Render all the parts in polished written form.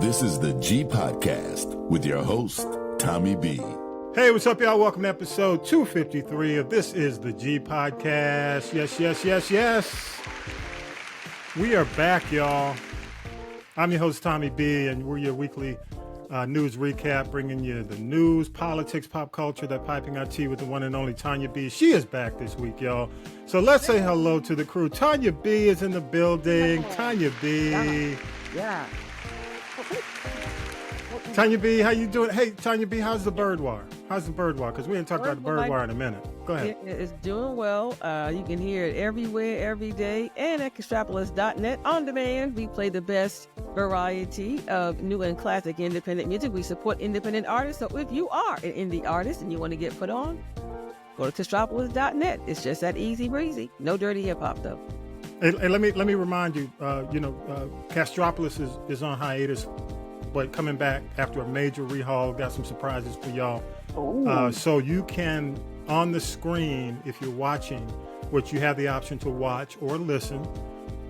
This is the G Podcast with your host, Tommy B. Hey, what's up, y'all? Welcome to episode 253 of This is the G Podcast. Yes. We are back, y'all. I'm your host, Tommy B, and we're your weekly news recap, bringing you the news, politics, pop culture, that piping hot tea with the one and only Tonya B. She is back this week, y'all. So let's say hello to the crew. Tonya B is in the building. Tonya B. Yeah. Tonya B, how you doing? Hey, Tonya B, how's the bird wire? Because we didn't talk about the bird wire in a minute. Go ahead. It's doing well. You can hear it everywhere, every day, and at candidacy.net on demand. We play the best variety of new and classic independent music. We support independent artists. So if you are an indie artist and you want to get put on, go to candidacy.net. It's just that easy breezy. No dirty hip hop though. Hey, let me remind you. Castropolis is on hiatus, but coming back after a major rehaul. Got some surprises for y'all. So you can, on the screen, if you're watching, which you have the option to watch or listen,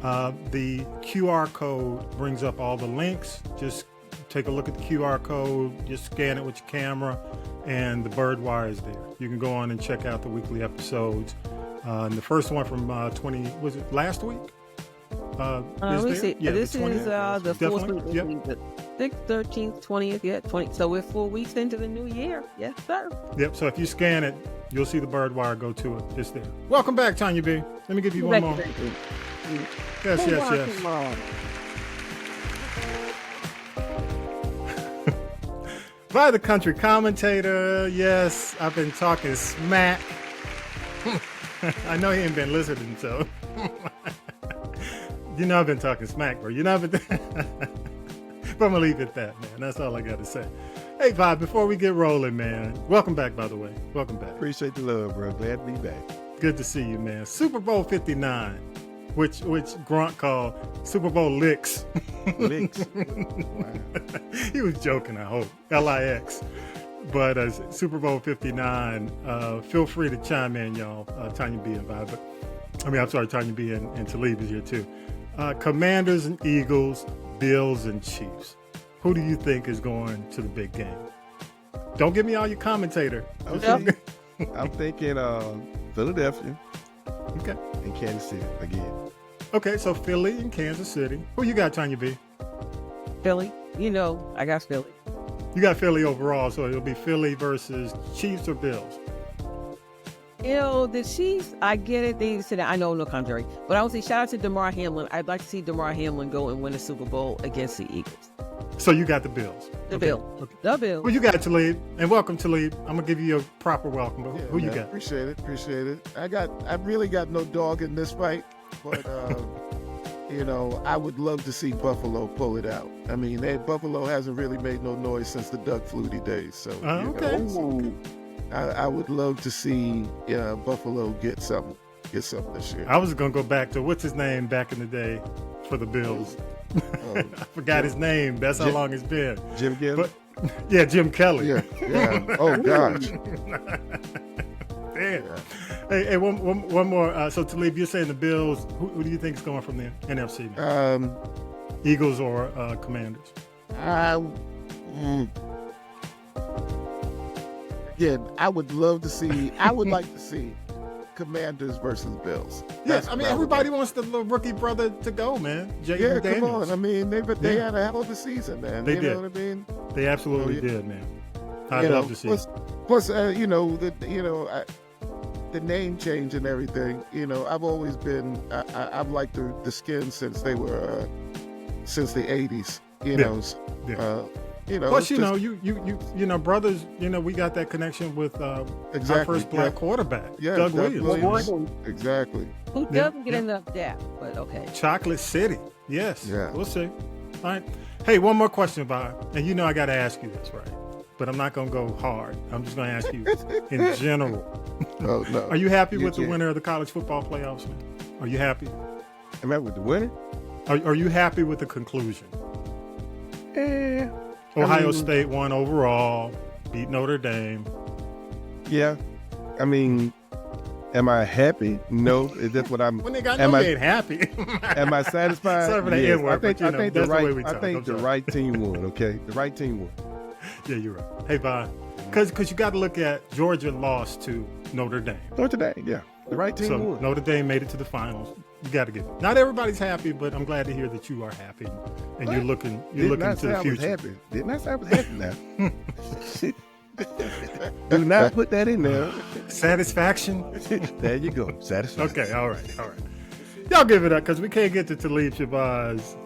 the QR code brings up all the links. Just take a look at the QR code, just scan it with your camera, and the bird wire is there. You can go on and check out the weekly episodes. And the first one from was it last week? This is the fourth week. Yep. 6th, 13th, 20th, 20. So we're 4 weeks into the new year. Yes, sir. Yep. So if you scan it, you'll see the bird wire go to it. It's there. Welcome back, Tonya B. Let me give you one more. Yes. By the Country Commentator. Yes, I've been talking smack. I know he ain't been listening, so you know I've been talking smack, bro. But I'm gonna leave it at that, man. That's all I got to say. Hey, Bob, before we get rolling, man, welcome back, by the way. Welcome back. Appreciate the love, bro. Glad to be back. Good to see you, man. Super Bowl 59, which Grunt called Super Bowl licks. Licks. Wow. He was joking, I hope. LIX. But Super Bowl 59, feel free to chime in, y'all. Tonya B and Bob. Tonya B and Talib is here too. Commanders and Eagles, Bills and Chiefs. Who do you think is going to the big game? Don't give me all your commentator. Okay. I'm thinking Philadelphia. Okay. And Kansas City again. Okay, so Philly and Kansas City. Who you got, Tonya B? Philly. I got Philly. You got Philly overall, so it'll be Philly versus Chiefs or Bills. The Chiefs, I get it. They said I know no commentary, but I would say shout out to Damar Hamlin. I'd like to see Damar Hamlin go and win a Super Bowl against the Eagles. So you got the Bills. The Bills. Well, you got Talib, and welcome, Talib. I'm gonna give you your proper welcome. But who you got? Appreciate it. I really got no dog in this fight, but I would love to see Buffalo pull it out. I mean, Buffalo hasn't really made no noise since the Doug Flutie days. So I would love to see Buffalo get something this year. I was going to go back to what's his name back in the day for the Bills. I forgot his name. That's how long it's been. Jim Kelly? Yeah, Jim Kelly. Yeah. Oh, gosh. Damn. Hey, one more. So, Talib, you're saying the Bills. Who do you think is going from the NFC? Eagles or Commanders? Again, I would like to see Commanders versus Bills. Yes, everybody wants the little rookie brother to go, man. Jaden Daniels. Come on. I mean, they had a hell of a season, man. They did. You know what I mean? They absolutely did, man. I'd love to see. Plus, the name change and everything. I've always been. I've liked the Skins since they were since the '80s. Plus, you brothers, we got that connection with our first black quarterback, Doug Williams. Exactly. Who doesn't get enough dap, but okay. Chocolate City. Yes. Yeah. We'll see. All right. Hey, one more question about, and I got to ask you this, right? But I'm not going to go hard. I'm just going to ask you in general. Oh, no. Are you happy with the winner of the college football playoffs, man? Are you happy? Am I with the winner? Are you happy with the conclusion? Ohio State won overall, beat Notre Dame. Yeah. I mean, Am I happy? No. Is that what I'm? When they got no, you ain't happy. Am I satisfied? Sorry for the Yes. N-word, I think that's the way we talk. I think the right team won. Okay, the right team won. Yeah, you're right. Hey, Vaughn, because you got to look at Georgia lost to Notre Dame. Notre Dame, yeah, the right team won. Notre Dame made it to the finals. You got to give it. Not everybody's happy, but I'm glad to hear that you are happy and you're looking to the future. Didn't I say I was happy now? Do not put that in there. Satisfaction. There you go. Satisfaction. Okay, all right. Y'all give it up because we can't get to Talib Shabazz.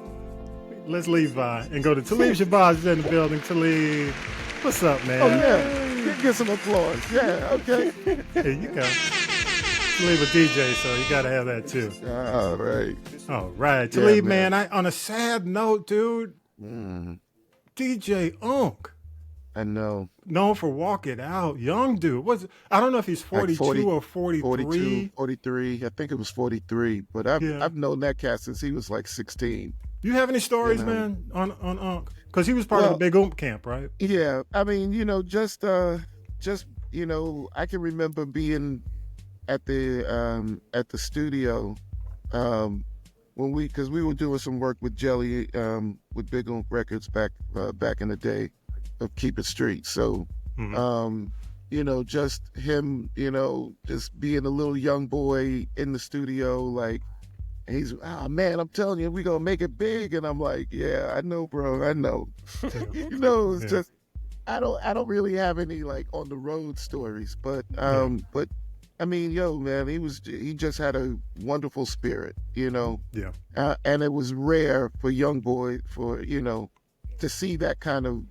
Let's leave and go to Talib Shabazz in the building. Talib, what's up, man? Oh, yeah. Get some applause. Yeah, okay. Here you go. Talib a DJ, so you got to have that too. All right. All right. Talib, man, on a sad note, dude, DJ Unk. I know. Known for Walk It Out. Young dude. I don't know if he's 42 or 43. 43. I think it was 43. But I've known that cat since he was like 16. You have any stories, man, on Unk? Because he was part of the Big Oomp camp, right? Yeah. I mean, just I can remember being at the studio because we were doing some work with Jelly with Big Oomp Records back in the day of Keep It Street. So, just him, just being a little young boy in the studio, like, he's, man, I'm telling you, we gonna make it big. And I'm like, yeah, I know, bro, I know. It's just, I don't really have any like on the road stories, but I mean, man, he just had a wonderful spirit, Yeah. And it was rare for young boy to see that kind of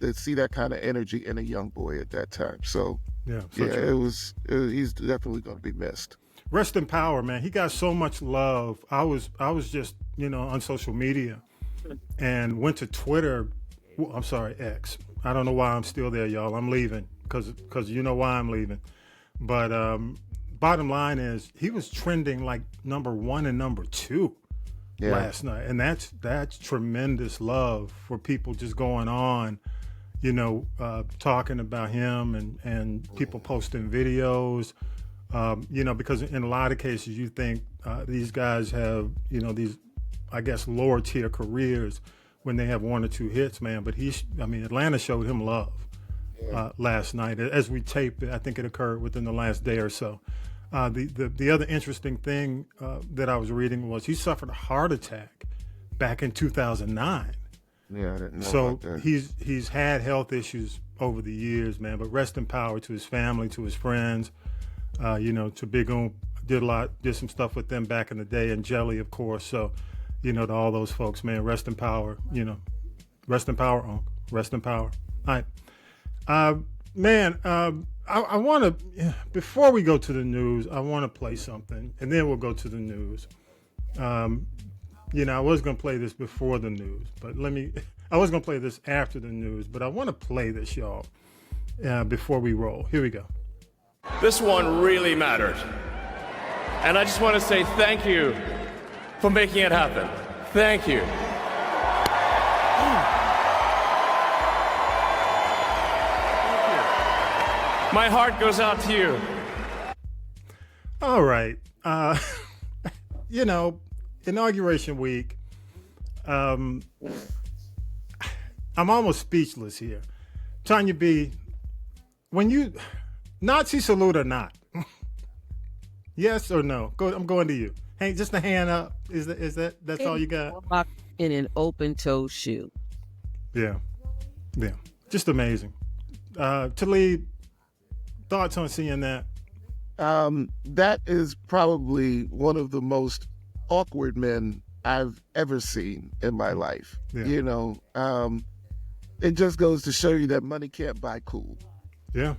energy in a young boy at that time. So he's definitely going to be missed. Rest in power, man. He got so much love. I was just on social media and went to Twitter. I'm sorry, X. I don't know why I'm still there, y'all. I'm leaving because you know why I'm leaving. But bottom line is he was trending like number 1 and number 2. Last night, and that's tremendous love for people just going on, talking about him and people posting videos, because in a lot of cases you think these guys have these, I guess, lower tier careers when they have 1 or 2 hits, man. But Atlanta showed him love last night as we taped it. I think it occurred within the last day or so. The other interesting thing that I was reading was he suffered a heart attack back in 2009. Yeah, I didn't know about that. He's had health issues over the years, man. But rest in power to his family, to his friends, to Big Oomp. Did some stuff with them back in the day, and Jelly, of course. So, to all those folks, man, rest in power. Rest in power, Unk. Rest in power. All right, man. I want to, before we go to the news, I want to play something, and then we'll go to the news. I was going to play this before the news, but I was going to play this after the news, but I want to play this, y'all, before we roll. Here we go. This one really mattered. And I just want to say thank you for making it happen. Thank you. My heart goes out to you. All right. Inauguration week. I'm almost speechless here. Tonya B, when you Nazi salute or not? Yes or no? I'm going to you. Hey, just a hand up. That's all you got? In an open toe shoe. Yeah. Just amazing. Talib, thoughts on seeing that? That is probably one of the most awkward men I've ever seen in my life. Yeah. It just goes to show you that money can't buy cool. Yeah.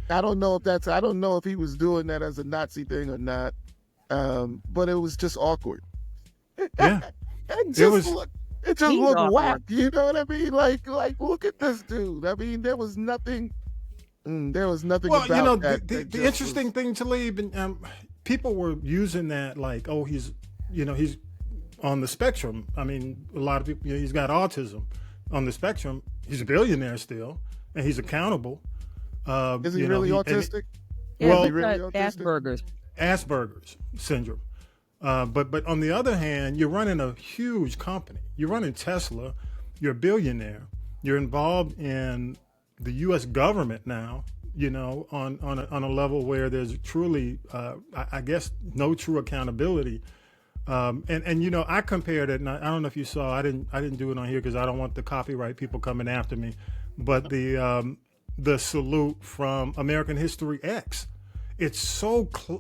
I don't know if he was doing that as a Nazi thing or not, but it was just awkward. Yeah. It looked whack. You know what I mean? Like, look at this dude. I mean, there was nothing. About that. The interesting thing, Talib, and people were using that like, oh, he's on the spectrum. I mean, a lot of people, he's got autism on the spectrum. He's a billionaire still, and he's accountable. Is he really autistic? Well, Asperger's syndrome. But on the other hand, you're running a huge company. You're running Tesla. You're a billionaire. You're involved in the U.S. government now, on a level where there's truly, I guess, no true accountability. And I compared it, and I don't know if you saw. I didn't do it on here because I don't want the copyright people coming after me. But the salute from American History X, it's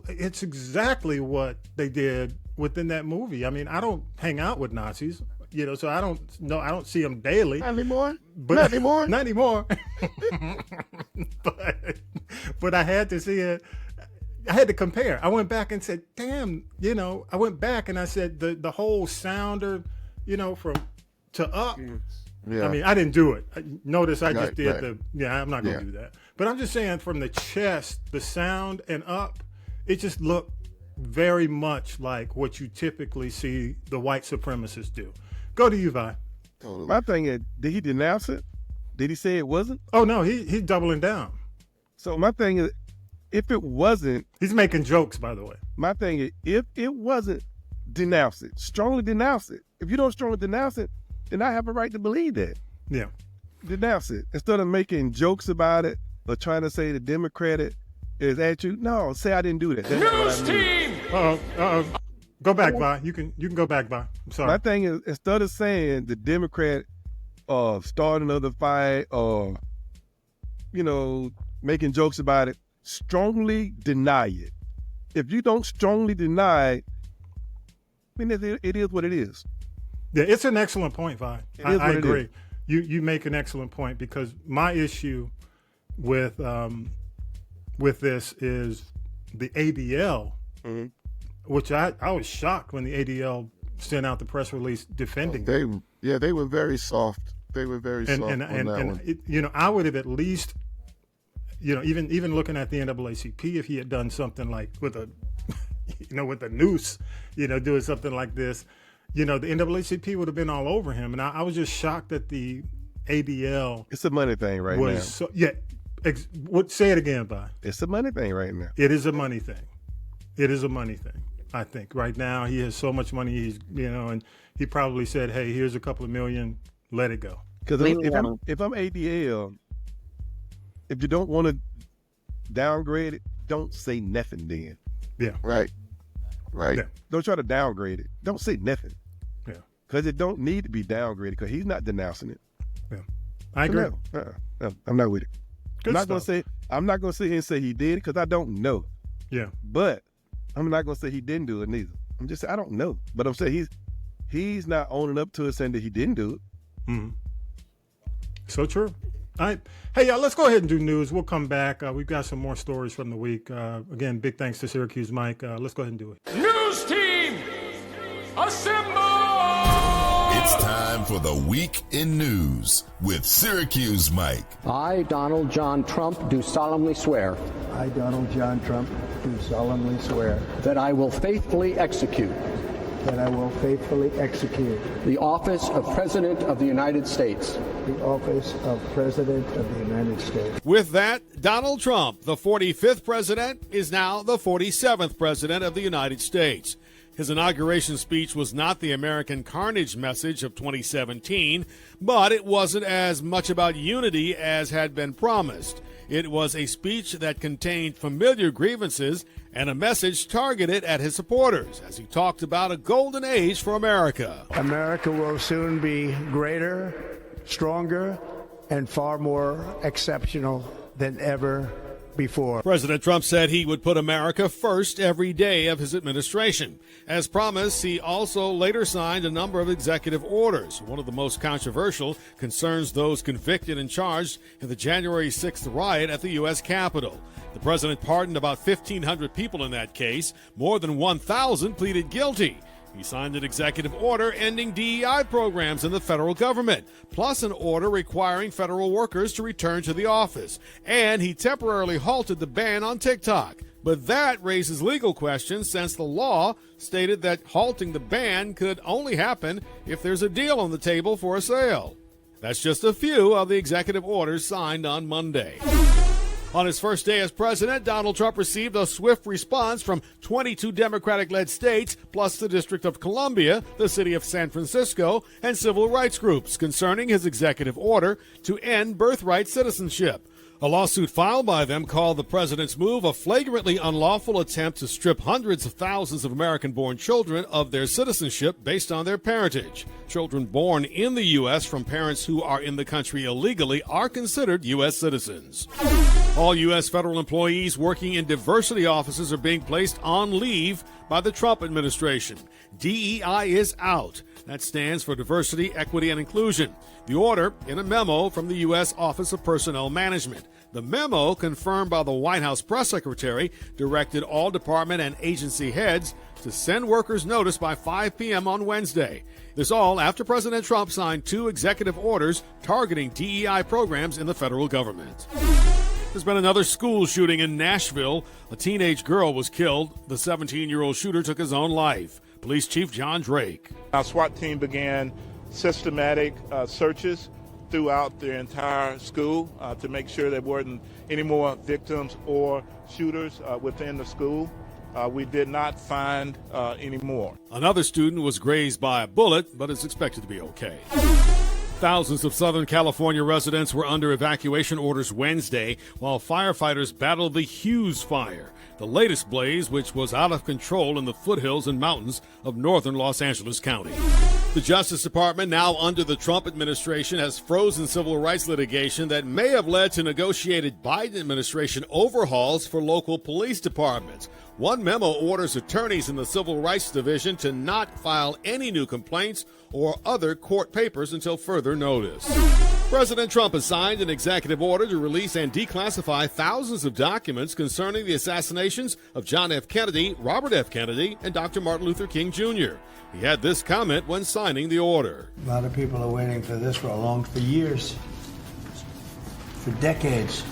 it's exactly what they did within that movie. I mean, I don't hang out with Nazis, so I don't see them daily. Not anymore. Not anymore. but I had to see it. I had to compare. I went back and said, damn, I went back and I said the whole sounder, from to up. Yeah. I mean, I didn't do it. Notice I just did I'm not going to do that. But I'm just saying from the chest, the sound and up, it just looked very much like what you typically see the white supremacists do. Go to you, Vi. Totally. My thing is, did he denounce it? Did he say it wasn't? Oh, no, he's doubling down. So my thing is, if it wasn't... He's making jokes, by the way. My thing is, if it wasn't, denounce it. Strongly denounce it. If you don't strongly denounce it, then I have a right to believe that. Yeah. Denounce it. Instead of making jokes about it or trying to say the Democrat is at you, no, say I didn't do that. News team! Go back, Vi. You can go back, Vi. I'm sorry. My thing is, instead of saying the Democrat start another fight or, making jokes about it, strongly deny it. If you don't strongly deny, it is what it is. Yeah, it's an excellent point, Vi. I agree. You make an excellent point because my issue with this is the ADL, which I was shocked when the ADL sent out the press release defending. They were very soft. They were very soft on that one. I would have at least, even looking at the NAACP, if he had done something like with a noose, doing something like this, the NAACP would have been all over him. And I was just shocked that the ADL. It's a money thing right now. Say it again, Vi. It's a money thing right now. It is a money thing. It is a money thing. I think right now he has so much money. He's, and he probably said, "Hey, here's a couple of million. Let it go." Because if I'm ADL, if you don't want to downgrade it, don't say nothing then. Yeah. Right. Yeah. Don't try to downgrade it. Don't say nothing. Yeah. Because it don't need to be downgraded because he's not denouncing it. Yeah. I agree. No, I'm not with it. I'm not going to sit here and say he did it because I don't know. Yeah. But I'm not going to say he didn't do it neither. I'm just saying I don't know. But I'm saying he's not owning up to it saying that he didn't do it. Mm-hmm. So true. All right. Hey, y'all, let's go ahead and do news. We'll come back. We've got some more stories from the week. Again, big thanks to Syracuse Mike. Let's go ahead and do it. News team, assemble! It's time for the Week in News with Syracuse Mike. I, Donald John Trump, do solemnly swear. I, Donald John Trump, do solemnly swear. That I will faithfully execute. That I will faithfully execute. The office of President of the United States. The office of President of the United States. With that, Donald Trump, the 45th president, is now the 47th president of the United States. His inauguration speech was not the American carnage message of 2017, but it wasn't as much about unity as had been promised. It was a speech that contained familiar grievances and a message targeted at his supporters as he talked about a golden age for America. America will soon be greater, stronger, and far more exceptional than ever before. President Trump said he would put America first every day of his administration. As promised, he also later signed a number of executive orders. One of the most controversial concerns those convicted and charged in the January 6th riot at the U.S. Capitol. The president pardoned about 1,500 people in that case. More than 1,000 pleaded guilty. He signed an executive order ending DEI programs in the federal government, plus an order requiring federal workers to return to the office. And he temporarily halted the ban on TikTok. But that raises legal questions since the law stated that halting the ban could only happen if there's a deal on the table for a sale. That's just a few of the executive orders signed on Monday. On his first day as president, Donald Trump received a swift response from 22 Democratic-led states, plus the District of Columbia, the city of San Francisco, and civil rights groups concerning his executive order to end birthright citizenship. A lawsuit filed by them called the president's move a flagrantly unlawful attempt to strip hundreds of thousands of American-born children of their citizenship based on their parentage. Children born in the U.S. from parents who are in the country illegally are considered U.S. citizens. All U.S. federal employees working in diversity offices are being placed on leave by the Trump administration. DEI is out. That stands for Diversity, Equity, and Inclusion. The order in a memo from the U.S. Office of Personnel Management. The memo, confirmed by the White House press secretary, directed all department and agency heads to send workers notice by 5 p.m. on Wednesday. This all after President Trump signed 2 executive orders targeting DEI programs in the federal government. There's been another school shooting in Nashville. A teenage girl was killed. The 17-year-old shooter took his own life. Police Chief John Drake. Our SWAT team began systematic searches throughout the entire school to make sure there weren't any more victims or shooters within the school. We did not find any more. Another student was grazed by a bullet, but is expected to be okay. Thousands of Southern California residents were under evacuation orders Wednesday while firefighters battled the Hughes Fire, the latest blaze which was out of control in the foothills and mountains of northern Los Angeles County. The Justice Department, now under the Trump administration, has frozen civil rights litigation that may have led to negotiated Biden administration overhauls for local police departments. One memo orders attorneys in the Civil Rights Division to not file any new complaints or other court papers until further notice. President Trump has signed an executive order to release and declassify thousands of documents concerning the assassinations of John F. Kennedy, Robert F. Kennedy, and Dr. Martin Luther King Jr. He had this comment when signing the order. A lot of people are waiting for this for years, for decades.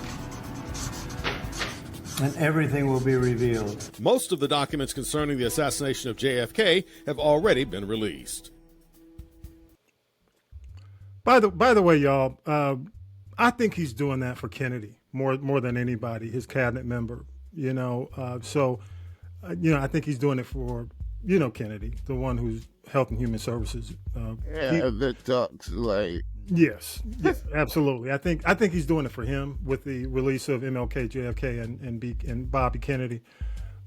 And everything will be revealed. Most of the documents concerning the assassination of JFK have already been released. By the way, y'all, I think he's doing that for Kennedy more than anybody, his cabinet member. I think he's doing it for Kennedy, the one who's Health and Human Services. That talks like. Yes, absolutely. I think he's doing it for him with the release of MLK, JFK, and Bobby Kennedy.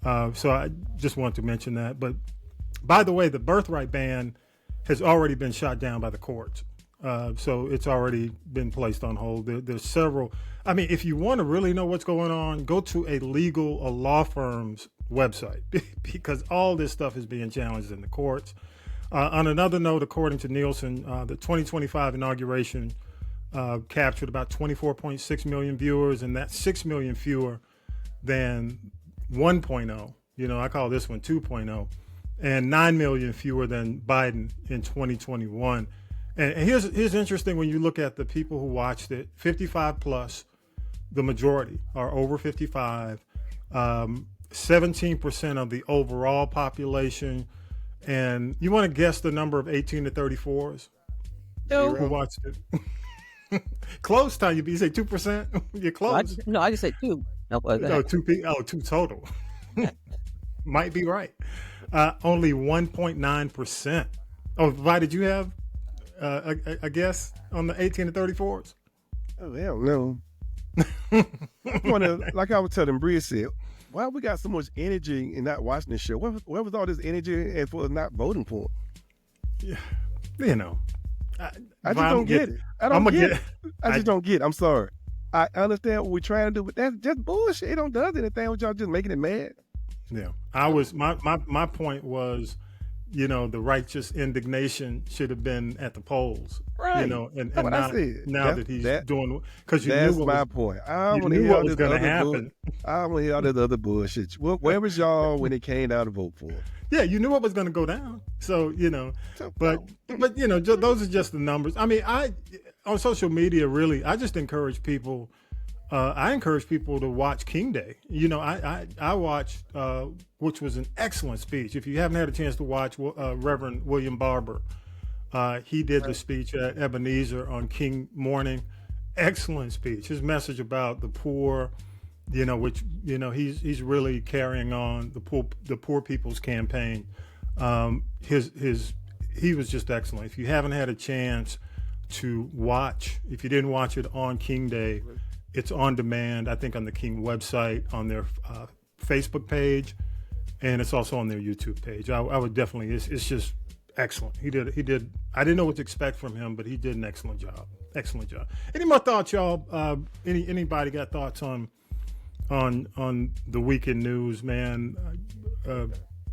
So I just wanted to mention that. But by the way, the birthright ban has already been shot down by the courts. So it's already been placed on hold. There's several. I mean, if you want to really know what's going on, go to a law firm's website because all this stuff is being challenged in the courts. On another note, according to Nielsen, the 2025 inauguration captured about 24.6 million viewers, and that's 6 million fewer than 1.0. I call this one 2.0, and 9 million fewer than Biden in 2021. And here's interesting when you look at the people who watched it, 55 plus, the majority are over 55, 17% of the overall population. And you want to guess the number of 18 to 34s who watched it? Close, Tonya B. You say 2%? You're close. I just said 2. Two total. Might be right. Only 1.9%. Oh, Vi, did you have a guess on the 18 to 34s? Oh, hell no. Like I was telling Bree said, why we got so much energy in not watching this show? Where was all this energy and for not voting for it? Yeah, I just don't get it. I just don't get it. I'm sorry. I understand what we're trying to do, but that's just bullshit. It don't do anything with y'all just making it mad. Yeah. My point was, the righteous indignation should have been at the polls. Right. And now that he's doing, because that's my point. I don't want to hear what was going to happen. I don't want to hear all this other bullshit. Where was y'all when it came down to vote for it? Yeah, you knew what was going to go down. So, but those are just the numbers. I mean, on social media, really, I just encourage people. I encourage people to watch King Day. I watched, which was an excellent speech. If you haven't had a chance to watch Reverend William Barber, he did the speech at Ebenezer on King Morning. Excellent speech. His message about the poor which he's really carrying on the poor people's campaign. He was just excellent. If you haven't had a chance to watch, if you didn't watch it on King Day, it's on demand. I think on the King website, on their Facebook page, and it's also on their YouTube page. I would definitely. It's just excellent. He did. I didn't know what to expect from him, but he did an excellent job. Excellent job. Any more thoughts, y'all? Anybody got thoughts on the weekend news, man?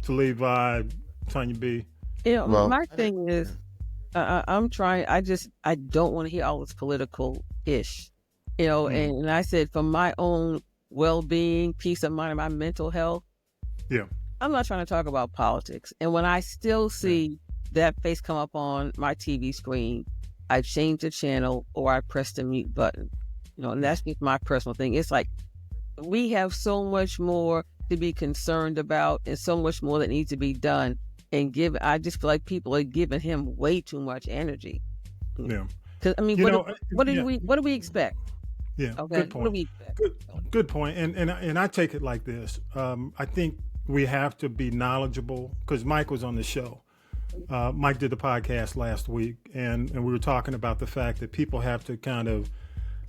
Talib, Tonya B. My thing is, I'm trying. I don't want to hear all this political ish, And I said, for my own well-being, peace of mind, and my mental health. Yeah. I'm not trying to talk about politics. And when I still see that face come up on my TV screen, I change the channel or I press the mute button. And that's just my personal thing. It's like we have so much more to be concerned about and so much more that needs to be done. And I just feel like people are giving him way too much energy. Yeah. Because what do we expect? Yeah. Okay. Good point. What do we expect? Good point. And I take it like this. I think we have to be knowledgeable because Mike was on the show. Mike did the podcast last week, and we were talking about the fact that people have to kind of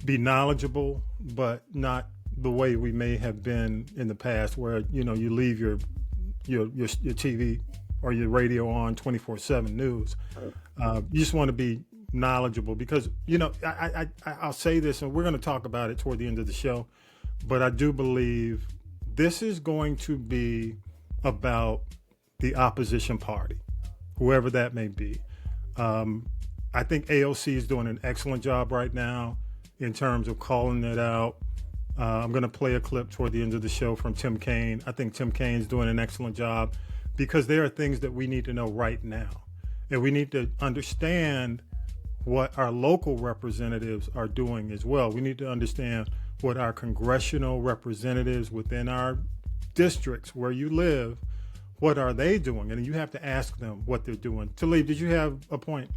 be knowledgeable, but not the way we may have been in the past, where you leave your TV or your radio on 24/7 news. You just want to be knowledgeable because I'll say this, and we're going to talk about it toward the end of the show, but I do believe this is going to be about the opposition party, whoever that may be. I think AOC is doing an excellent job right now in terms of calling it out. I'm going to play a clip toward the end of the show from Tim Kaine. I think Tim Kaine's doing an excellent job because there are things that we need to know right now. And we need to understand what our local representatives are doing as well. We need to understand what our congressional representatives within our districts where you live, what are they doing? And you have to ask them what they're doing. Talib, did you have a point?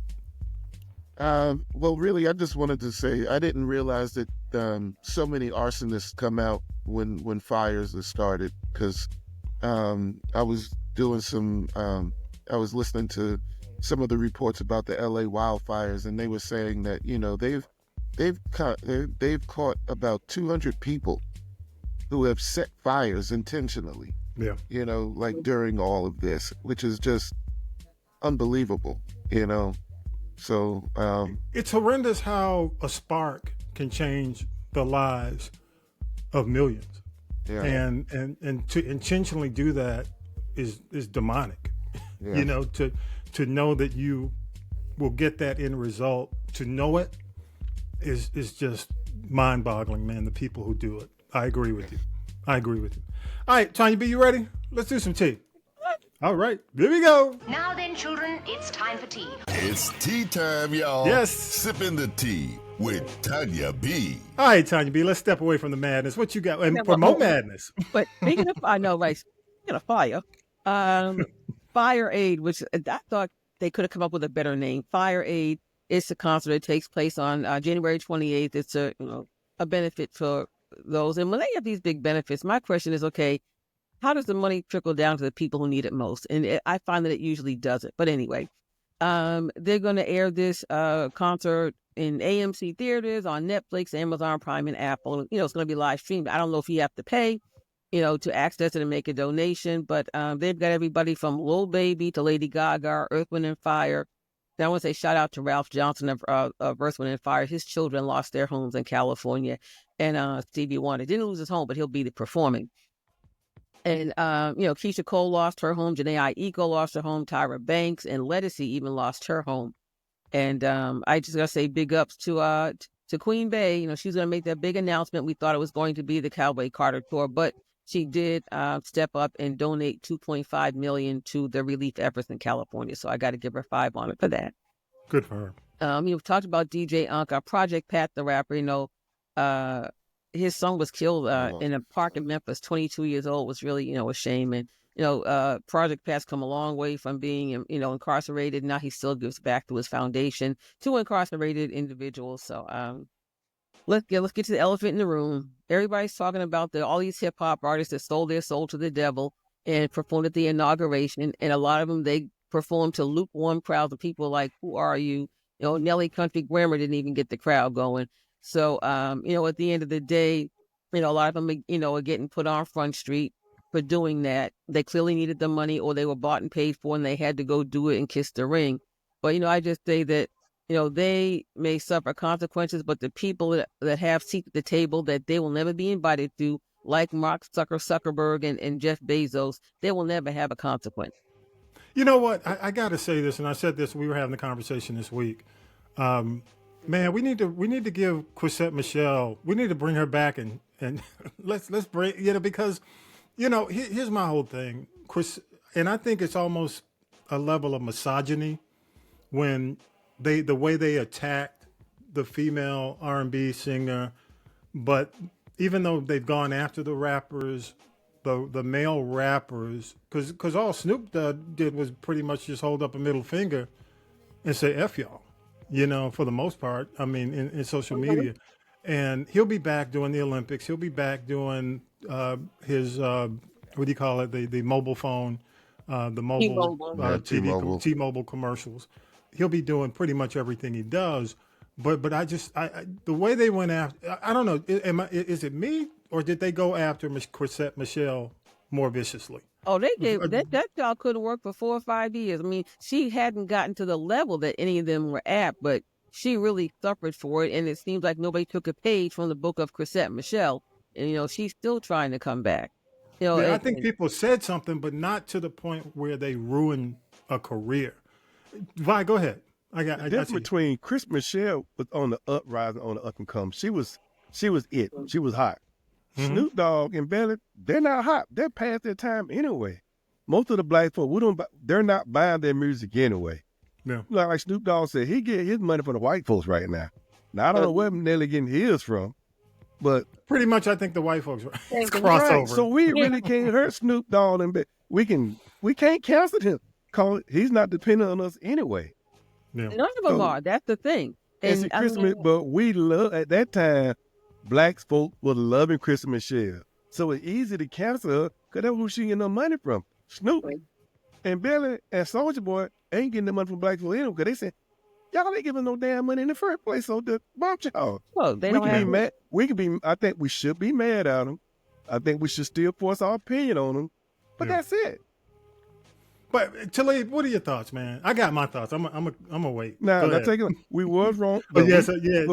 Well, really, I just wanted to say I didn't realize that so many arsonists come out when fires are started because I was doing I was listening to some of the reports about the LA wildfires, and they were saying that they've caught about 200 people who have set fires intentionally. Yeah. Like during all of this, which is just unbelievable. So it's horrendous how a spark can change the lives of millions. Yeah. And to intentionally do that is demonic. Yeah. To know that you will get that end result, to know it is just mind-boggling, man, the people who do it. I agree with you. All right, Tonya B, you ready? Let's do some tea. All right, here we go. Now then, children, it's time for tea. It's tea time, y'all. Yes. Sipping the tea with Tonya B. All right, Tonya B, let's step away from the madness. What you got? And promote madness. But speaking of fire, Fire Aid, which I thought they could have come up with a better name. Fire Aid is a concert that takes place on January 28th. It's a benefit for those. And when they have these big benefits, my question is, okay, how does the money trickle down to the people who need it most? And I find that it usually doesn't. But anyway, they're going to air this concert in AMC theaters, on Netflix, Amazon Prime, and Apple. It's going to be live streamed. I don't know if you have to pay, to access it and make a donation. But they've got everybody from Lil Baby to Lady Gaga, Earth, Wind, and Fire. Then I want to say shout out to Ralph Johnson of Earth, Wind, and Fire. His children lost their homes in California. And Stevie Wonder didn't lose his home, but he'll be performing. And, Keisha Cole lost her home. Janae Aiko lost her home. Tyra Banks and Ledisi even lost her home. And I just got to say big ups to Queen Bey. She's going to make that big announcement. We thought it was going to be the Cowboy Carter tour, but she did step up and donate $2.5 million to the relief efforts in California. So I got to give her 5 on it for that. Good for her. You've talked about DJ Unk, Project Pat the rapper. His son was killed in a park in Memphis. 22 years old. Was really a shame. And Project Pat's come a long way from being incarcerated. Now he still gives back to his foundation to incarcerated individuals. So let's get to the elephant in the room. Everybody's talking about all these hip hop artists that sold their soul to the devil and performed at the inauguration, and a lot of them they performed to lukewarm crowds of people like, "Who are you?" Nelly Country Grammar didn't even get the crowd going. So, at the end of the day, a lot of them, are getting put on Front Street for doing that. They clearly needed the money, or they were bought and paid for, and they had to go do it and kiss the ring. But, I just say that, they may suffer consequences, but the people that have seats at the table that they will never be invited to, like Mark Zuckerberg and Jeff Bezos, they will never have a consequence. You know what? I got to say this, and I said this. We were having a conversation this week. Man, we need to give Chrisette Michele. We need to bring her back and let's bring because here's my whole thing, Chris, and I think it's almost a level of misogyny when the way they attacked the female R&B singer, but even though they've gone after the rappers, the male rappers, because all Snoop did was pretty much just hold up a middle finger and say F y'all, for the most part, I mean, in social media. And he'll be back doing the Olympics. He'll be back doing his, what do you call it, the mobile phone, the mobile T-Mobile commercials. He'll be doing pretty much everything he does. But the way they went after, I don't know, is it me or did they go after Chrisette Michele more viciously? Oh, they gave that job could have worked for 4 or 5 years. I mean, she hadn't gotten to the level that any of them were at, but she really suffered for it, and it seems like nobody took a page from the book of Chrisette Michele, and she's still trying to come back. I think people said something, but not to the point where they ruined a career. Vi, go ahead. The difference between Chris Michelle was on the uprising, on the up and come. She was it. She was hot. Mm-hmm. Snoop Dogg and Belly, they're not hot. They're past their time anyway. Most of the black folk, they're not buying their music anyway. Yeah. Like Snoop Dogg said, he get his money from the white folks right now. Now I don't know where Nelly getting his from, but pretty much I think the white folks it's crossover. Right. So we really can't hurt Snoop Dogg and we can't cancel him because he's not dependent on us anyway. Yeah. None of them are. That's the thing. And but we love at that time. Black folk were loving Christmas Michelle, so it's easy to cancel her because that's who she getting no money from. Snoop and Belly and Soulja Boy ain't getting the money from black folk anyway because they said y'all ain't giving no damn money in the first place. So the bump y'all. Well, they don't have mad. We can be. I think we should be mad at them. I think we should still force our opinion on them. But that's it. But Talib, what are your thoughts, man? I got my thoughts. I'm gonna wait. We was wrong. But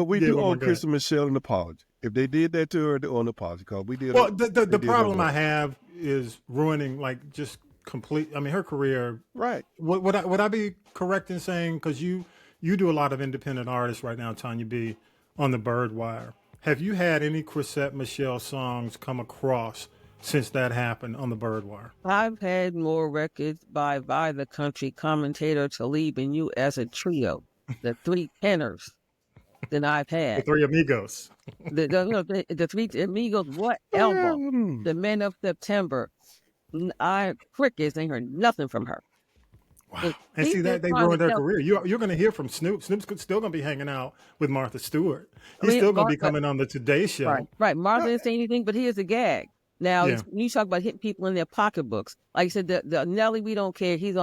we do owe Christmas Michelle an apology. If they did that to her, they owe an apology because we did. Well, the problem I have is ruining just complete. I mean, her career. Right. Would I be correct in saying, because you do a lot of independent artists right now, Tonya B, on the Birdwire. Have you had any Chrisette Michele songs come across since that happened on the Birdwire? I've had more records by the Country Commentator, Talib, and you as a trio, the three tenors, than I've had. The three amigos. The three amigos, what album? The Men of September. Crickets ain't heard nothing from her. Wow. And see that they ruined their career. You're going to hear from Snoop. Snoop's still going to be hanging out with Martha Stewart. He's still going to be coming on the Today Show. Right. Martha didn't say anything, but here's a gag. Now, you talk about hitting people in their pocketbooks. Like I said, the Nelly, we don't care. He's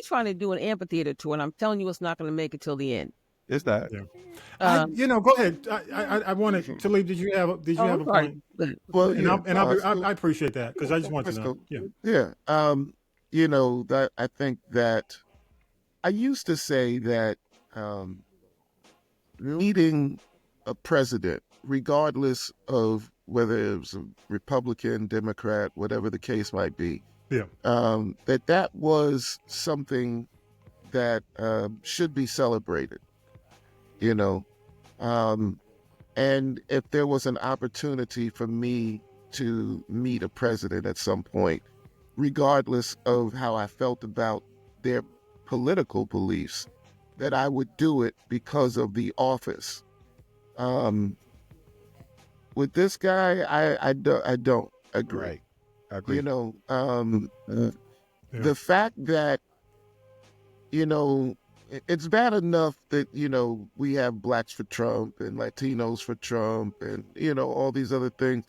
trying to do an amphitheater tour, and I'm telling you, it's not going to make it till the end. It's not. Yeah. Go ahead. I wanted to leave. Did you have a point? Well, I appreciate that because I just want to know. Yeah. That I think that I used to say that leading a president, regardless of whether it was a Republican, Democrat, whatever the case might be, that was something that should be celebrated, and if there was an opportunity for me to meet a president at some point, regardless of how I felt about their political beliefs, that I would do it because of the office. With this guy, I don't agree. I agree. The fact that, it's bad enough that, we have blacks for Trump and Latinos for Trump and, all these other things.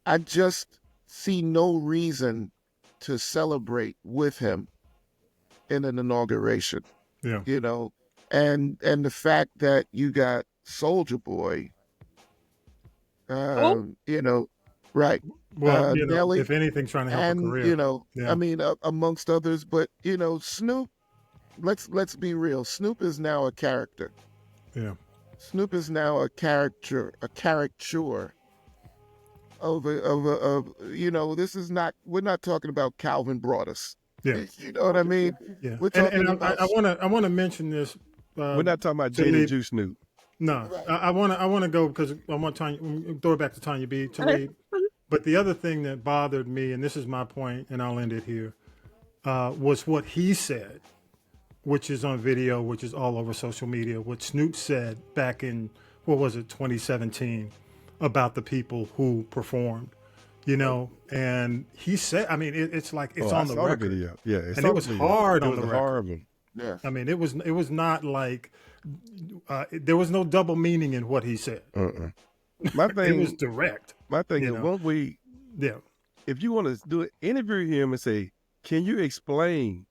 I just see no reason to celebrate with him in an inauguration. Yeah. And the fact that you got Soulja Boy, right. Well, Nelly, if anything, trying to help a career. I mean, amongst others, but, Snoop, let's be real. Snoop is now a character. Yeah. Snoop is now a caricature of this is not, we're not talking about Calvin Broadus. Yeah. You know what I mean? Yeah. We're talking about, I want to mention this. We're not talking about Gin and Juice Snoop. No, right. I want to go because I want Tonya, throw it back to Tonya B. But the other thing that bothered me, and this is my point, and I'll end it here, was what he said, which is on video, which is all over social media, what Snoop said back in, 2017, about the people who performed, and he said, I mean, it's like, it's on the record. Video. Yeah, and it was hard on the record. Horrible. Yeah. I mean, it was not like, there was no double meaning in what he said. My thing, it was direct. My thing is, won't we? Yeah. If you want to do it, interview him and say, "Can you explain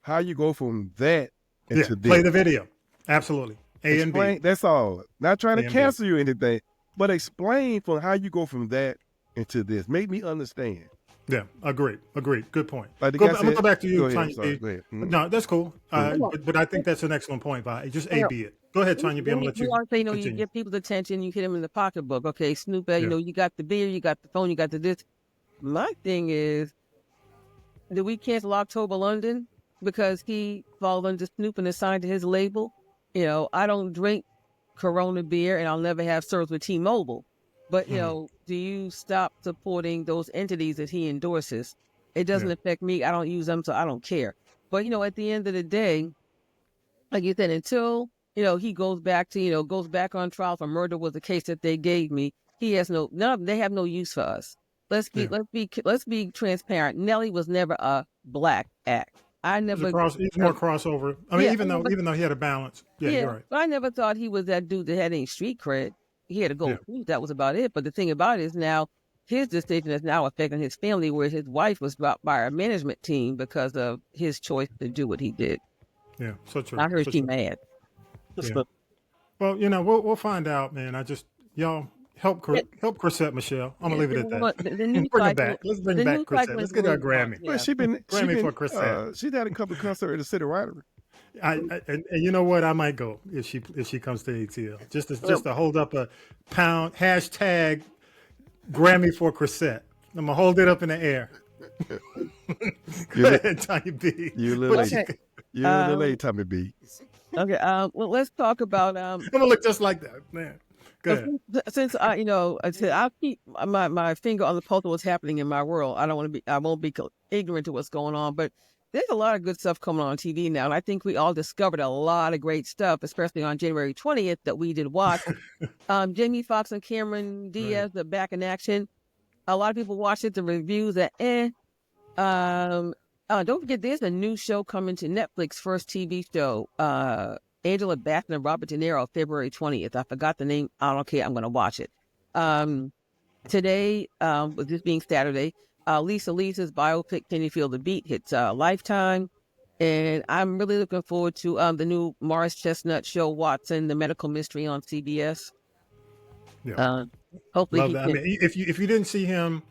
how you go from that into this?" Play the video. Absolutely. A and B. That's all. Not trying to cancel you or anything, but explain from how you go from that into this. Make me understand. Yeah, agreed. Good point. Like I'm going to go back to you, Tonya B. Go ahead. No, that's cool. But I think that's an excellent point, Vi. Just A-B it. Go ahead, Tonya B. I'm going to let you you get people's attention, you hit them in the pocketbook. Okay, Snoop, you got the beer, you got the phone, you got the this. My thing is, did we cancel October London because he falls under Snoop and assigned to his label? I don't drink Corona beer and I'll never have service with T-Mobile. But, do you stop supporting those entities that he endorses? It doesn't affect me. I don't use them, so I don't care. But, at the end of the day, like you said, until, he goes back on trial for murder was the case that they gave me, he has they have no use for us. Let's be transparent. Nelly was never a black act. He's more crossover. I mean, even though he had a balance. Yeah, you're right. But I never thought he was that dude that had any street cred. He had to go. That was about it. But the thing about it is now his decision is now affecting his family, where his wife was brought by our management team because of his choice to do what he did. Yeah, so true. I heard she mad. Yeah. Well, we'll find out, man. Y'all help Chrisette Michelle. I'm gonna leave it at that. Bring her back. Let's bring back Chrisette. Let's get her a Grammy. Well, she been for Chrisette. She's had a couple of concerts at the City Winery. And you know what? I might go if she comes to ATL just to hold up a pound hashtag Grammy for Chrisette. I'm gonna hold it up in the air. Go ahead, Tommy B. You little lady, Tommy B. Okay. Well, let's talk about. I'm gonna look just like that, man. Go ahead. Since I said I'll keep my finger on the pulse of what's happening in my world. I won't be ignorant to what's going on, but there's a lot of good stuff coming on TV now, and I think we all discovered a lot of great stuff, especially on January 20th that we did watch. Jamie Foxx and Cameron Diaz are back in action. A lot of people watched it. The reviews are don't forget, there's a new show coming to Netflix, first TV show. Angela Bassett and Robert De Niro, February 20th. I forgot the name. I don't care. I'm going to watch it. Today, with this being Saturday, Lisa Lisa's biopic, Can You Feel the Beat, hits Lifetime. And I'm really looking forward to the new Morris Chestnut show, Watson, the medical mystery on CBS. Yeah. Hopefully, love that. I mean, if you didn't see him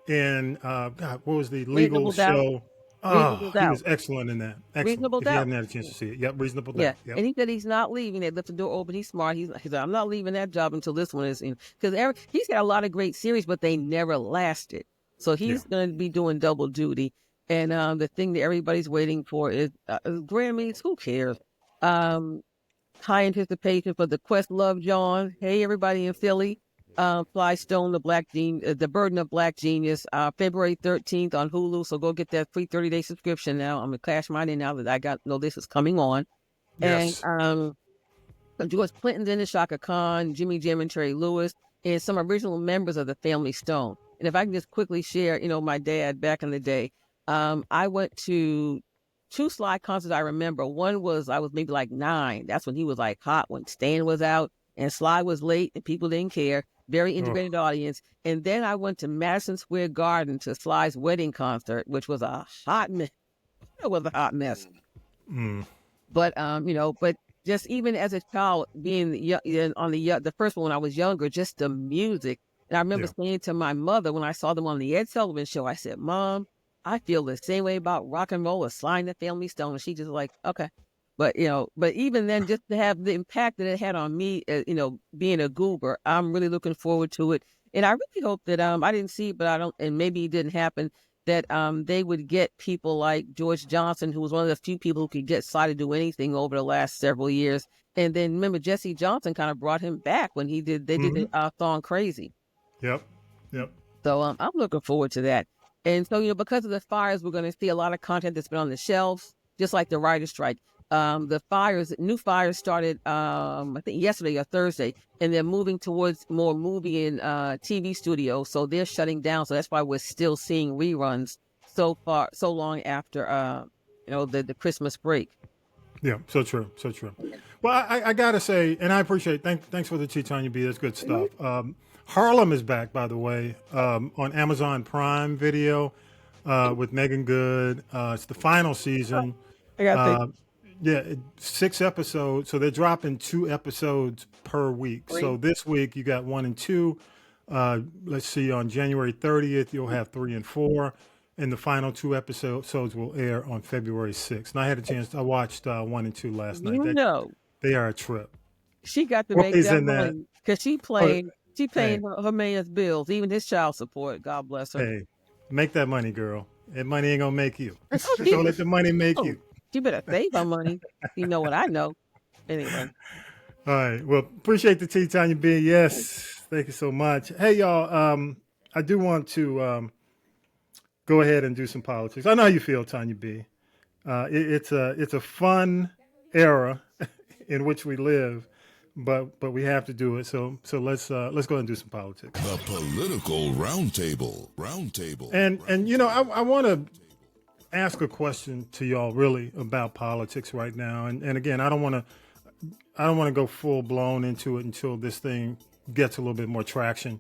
in what was the legal show? Oh, he was excellent in that. Excellent. Reasonable if Doubt. you haven't had a chance to see it, Reasonable Doubt. Yeah, yep. And he said he's not leaving. They left the door open. He's smart. He said, I'm not leaving that job until this one is in. Because he's got a lot of great series, but they never lasted. So he's going to be doing double duty. And the thing that everybody's waiting for is Grammys. Who cares? High anticipation for the Questlove John. Hey, everybody in Philly. Fly Stone, the Burden of Black Genius, February 13th on Hulu. So go get that free 30-day subscription now. I'm gonna cash mine in now that I know this is coming on. Yes. And George Clinton's in it, Shaka Khan, Jimmy Jim, and Terry Lewis, and some original members of the Family Stone. And if I can just quickly share, my dad back in the day, I went to two Sly concerts I remember. One was, I was maybe like 9. That's when he was like hot, when Stan was out and Sly was late and people didn't care. Very integrated audience. And then I went to Madison Square Garden to Sly's wedding concert, which was a hot mess. It was a hot mess. But, but just even as a child, being on the first one when I was younger, just the music. And I remember saying to my mother when I saw them on the Ed Sullivan Show, I said, Mom, I feel the same way about rock and roll as Sly and the Family Stone. And she just like, okay. But, but even then, just to have the impact that it had on me, being a goober, I'm really looking forward to it. And I really hope that, I didn't see it, but I don't, and maybe it didn't happen, that they would get people like George Johnson, who was one of the few people who could get Sly to do anything over the last several years. And then remember, Jesse Johnson kind of brought him back when they did the song Crazy. Yep. So I'm looking forward to that. And so, because of the fires, we're going to see a lot of content that's been on the shelves, just like the writer's strike. New fires started, I think yesterday or Thursday, and they're moving towards more movie and TV studios. So they're shutting down. So that's why we're still seeing reruns so long after, the Christmas break. Yeah, so true. Well, I got to say, and I appreciate, thanks for the tea, Tonya B. That's good stuff. Harlem is back, by the way, on Amazon Prime Video with Megan Good. It's the final season. I got 6 episodes. So they're dropping 2 episodes per week. So this week you got 1 and 2. Let's see, on January 30th, you'll have 3 and 4. And the final 2 episodes will air on February 6th. And I had a chance, I watched 1 and 2 last night. They are a trip. She got to make that money because she paying her man's bills, even his child support. God bless her. Hey, make that money, girl. That money ain't going to make you. Don't let the money make you. You better save her money. You know what I know. Anyway. All right. Well, appreciate the tea, Tonya B. Yes. Thank you so much. Hey, y'all. I do want to go ahead and do some politics. I know how you feel, Tonya B. It's a fun era in which we live, but we have to do it. So let's go ahead and do some politics. The Political Roundtable. And I want to ask a question to y'all really about politics right now. And again, I don't want to go full blown into it until this thing gets a little bit more traction.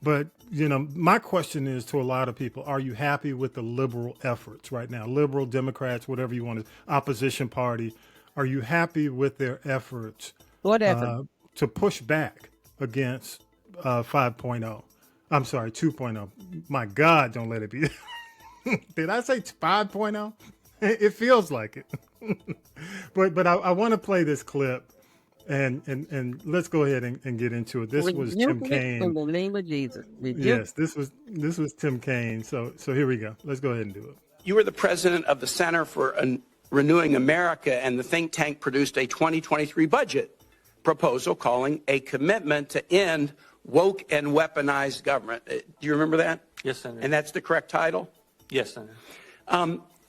But, my question is to a lot of people, are you happy with the liberal efforts right now? Liberal, Democrats, whatever you want to, opposition party. Are you happy with their efforts to push back against 5.0? I'm sorry, 2.0. My God, don't let it be. Did I say 5.0? It feels like it. but I want to play this clip and let's go ahead and get into it. This was Tim Kaine. In the name of Jesus. Yes, this was Tim Kaine. So here we go. Let's go ahead and do it. You were the president of the Center for Renewing America, and the think tank produced a 2023 budget proposal calling a commitment to end woke and weaponized government. Do you remember that? Yes, Senator. And that's the correct title? Yes, Senator.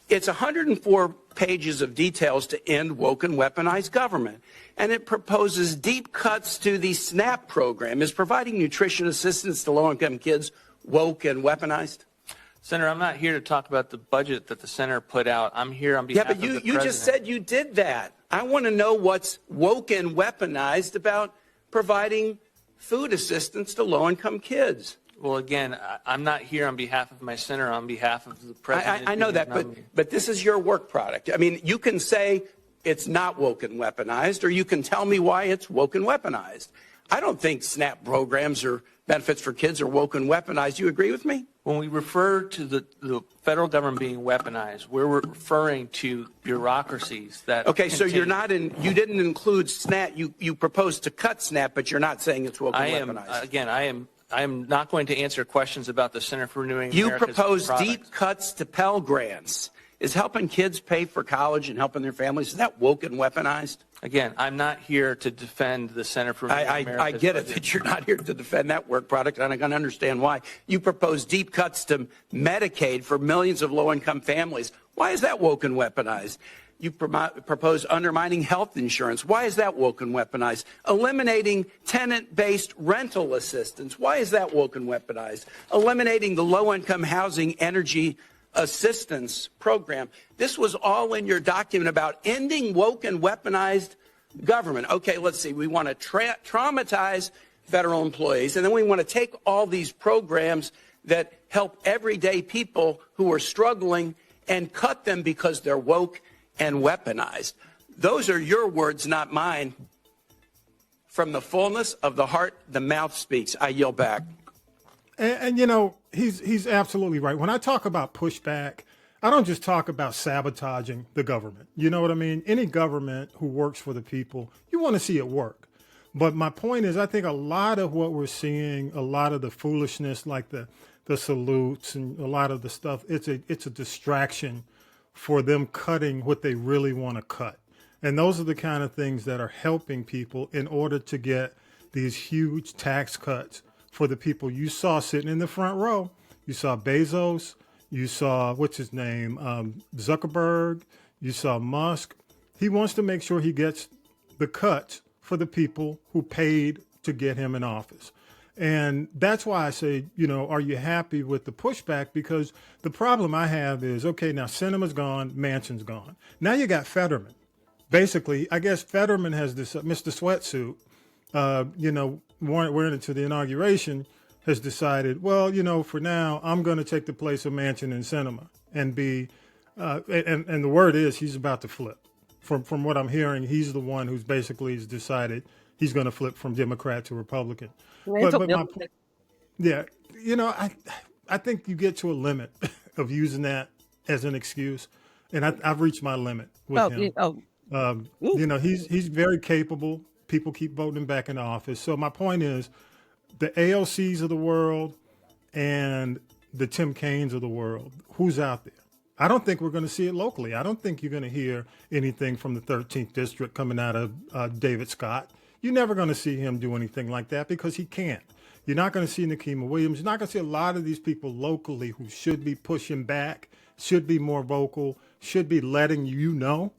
It's 104 pages of details to end woke and weaponized government. And it proposes deep cuts to the SNAP program. Is providing nutrition assistance to low-income kids woke and weaponized? Senator, I'm not here to talk about the budget that the Center put out. I'm here on behalf of the President. Yeah, but you just said you did that. I want to know what's woke and weaponized about providing food assistance to low-income kids. Well, again, I'm not here on behalf of my center, on behalf of the President. I know that, but this is your work product. I mean, you can say it's not woke and weaponized, or you can tell me why it's woke and weaponized. I don't think SNAP programs or benefits for kids are woke and weaponized. You agree with me? When we refer to the federal government being weaponized, we're referring to bureaucracies that. Okay, so you're not in. You didn't include SNAP. You proposed to cut SNAP, but you're not saying it's woke and weaponized. Again, I am not going to answer questions about the Center for Renewing America's You propose products. Deep cuts to Pell Grants. Is helping kids pay for college and helping their families, is that woke and weaponized? Again, I'm not here to defend the Center for Renewing America's I get it that you're not here to defend that work product, and I can understand why. You propose deep cuts to Medicaid for millions of low-income families. Why is that woke and weaponized? You propose undermining health insurance. Why is that woke and weaponized? Eliminating tenant-based rental assistance. Why is that woke and weaponized? Eliminating the low-income housing energy assistance program. This was all in your document about ending woke and weaponized government. Okay, let's see. We want to traumatize federal employees, and then we want to take all these programs that help everyday people who are struggling and cut them because they're woke and weaponized. Those are your words, not mine. From the fullness of the heart, the mouth speaks. I yield back. And you know, he's absolutely right. When I talk about pushback, I don't just talk about sabotaging the government. You know what I mean? Any government who works for the people, you want to see it work. But my point is, I think a lot of what we're seeing, a lot of the foolishness, like the salutes and a lot of the stuff, it's a distraction for them cutting what they really want to cut. And those are the kind of things that are helping people in order to get these huge tax cuts for the people you saw sitting in the front row. You saw Bezos, you saw, what's his name, Zuckerberg, you saw Musk. He wants to make sure he gets the cuts for the people who paid to get him in office. And that's why I say, you know, are you happy with the pushback? Because the problem I have is, okay, now Sinema's gone, Manchin's gone. Now you got Fetterman. Basically, I guess Fetterman has this, Mr. Sweatsuit, you know, wearing it to the inauguration, has decided, well, you know, for now, I'm going to take the place of Manchin and Sinema and be, and the word is he's about to flip. From what I'm hearing, he's the one who's basically has decided he's going to flip from Democrat to Republican. But my, yeah, you know, I think you get to a limit of using that as an excuse, and I've reached my limit with him. You know, he's very capable. People keep voting him back into office. So my point is, the AOCs of the world and the Tim Kaines of the world, who's out there? I don't think we're going to see it locally. I don't think you're going to hear anything from the 13th district coming out of David Scott. You're never going to see him do anything like that because he can't. You're not going to see Nikema Williams. You're not going to see a lot of these people locally who should be pushing back, should be more vocal, should be letting you know.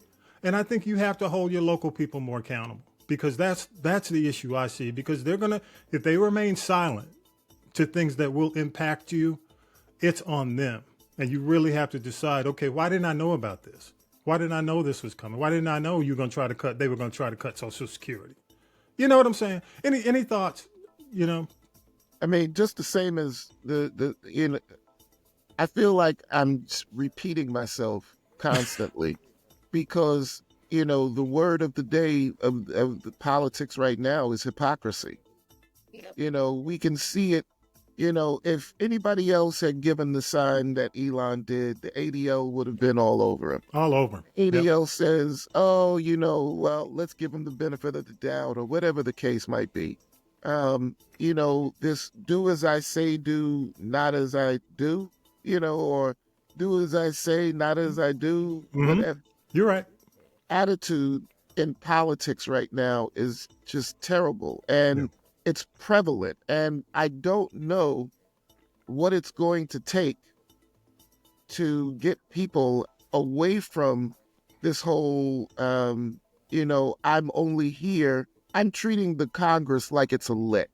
And I think you have to hold your local people more accountable, because that's the issue I see. Because they're going to, if they remain silent to things that will impact you, it's on them. And you really have to decide, okay, why didn't I know about this? Why didn't I know this was coming? Why didn't I know they were going to try to cut Social Security? You know what I'm saying? Any thoughts, you know? I mean, just the same as you know, I feel like I'm repeating myself constantly because, you know, the word of the day of the politics right now is hypocrisy. Yep. You know, we can see it. You know, if anybody else had given the sign that Elon did, the ADL would have been all over him. All over him. ADL says, oh, you know, well, let's give him the benefit of the doubt or whatever the case might be. You know, this do as I say, do not as I do, you know, or do as I say, not as I do. Mm-hmm. You're right. Attitude in politics right now is just terrible. And it's prevalent, and I don't know what it's going to take to get people away from this whole, you know, I'm only here. I'm treating the Congress like it's a lick.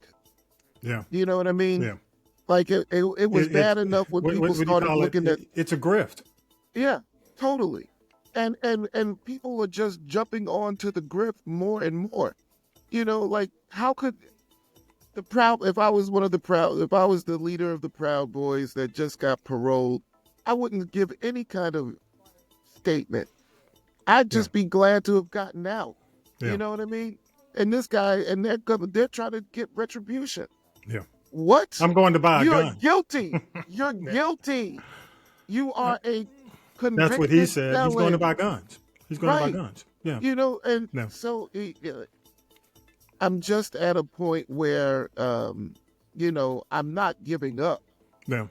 Yeah. You know what I mean? Yeah. Like it was bad enough when people started looking at... It's a grift. Yeah, totally. And people are just jumping onto the grift more and more. You know, like, how could... if I was the leader of the Proud Boys that just got paroled, I wouldn't give any kind of statement. I'd just be glad to have gotten out. Yeah. You know what I mean? And this guy, and they're trying to get retribution. Yeah. What? I'm going to buy a gun. You're guilty. You're guilty. You are a convicted That's what he said. felon. He's going to buy guns. He's going to buy guns. Yeah. You know, and so... I'm just at a point where, you know, I'm not giving up. Yeah.